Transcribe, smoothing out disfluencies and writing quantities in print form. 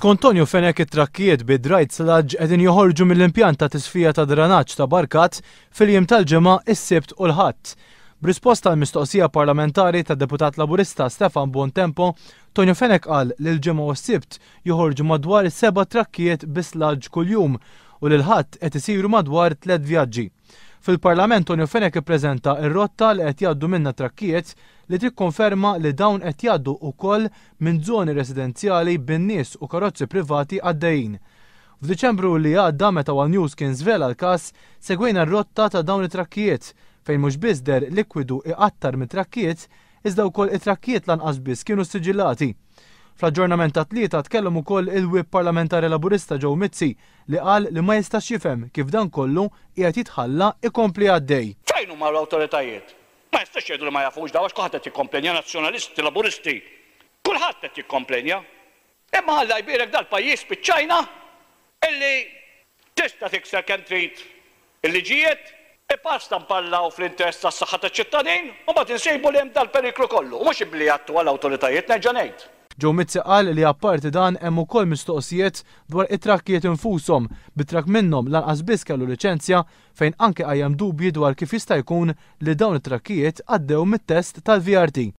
Skont Tonju Fenek it-trakkijiet bid-Dryt Sludge qegħdin joħorġu mill-impjant ta' tisfija ta' drenaġġ ta' Barkat fil-jiem tal-ġimgħa is-Sibt u l-Ħadd. B'risposta għall mistoqsija parlamentari tad-deputat Laburista Stefan Bontempo, Tonju Fenek qal li l-ġimgħa u s-Sibt joħorġu madwar 7 trakkijiet bi sludge kuljum u li l-Ħadd qed isiru madwar 3 vjaġġi. Fil-Parlament Tonju Fenek ippreżenta r-rotta li qed jgħaddu minnha trakkijiet li tikkonferma li dawn qed jgħaddu wkoll minn żoni residenzjali bin-nies u karozzi privati għaddejjin. F'Diċembru li għadda meta One News kien żvela l-każ, segwejna r-rotta ta' dawn it-trakkijiet fejn mhux biss der likwidu iqattar mit-trakkijiet iżda wkoll it-trakkijiet lanqas biss kienu siġillati. Fl-aġġornament ta' tlieta tkellem ukoll il-Whip Parlamentari Laburista Joe Mizzi li qal li ma jistax jifhem kif dan kollu qiegħed jitħalla ikompli għaddej. Fejn huma l-awtoritajiet? Ma jistax jgħidu li ma jafux daw għax kulħadd qed jikkomplenja nazzjonalisti, laburisti. Kulħadd qed jikkomplenja. Imma ħalla jbierek dal-pajjiż biċ-Ċajna illi tista' tikser kemm trid il-liġijiet pasta mpallaw fl-interess tas-saħħa taċ-ċittadin u mbagħad insejbu li hemm dal-periklu kollu u mhux ibli jattu għall-awtoritajiet nerġa' ngħid. Joe Mizzi qal li apparti dan hemm ukoll mistoqsijiet dwar it-trakkijiet infushom bit-trakk minnhom lanqas biss kellu liċenzja fejn anke qajjem dubji dwar kif jista' jkun li dawn it-trakkijiet għaddew mit-test tal-VRT.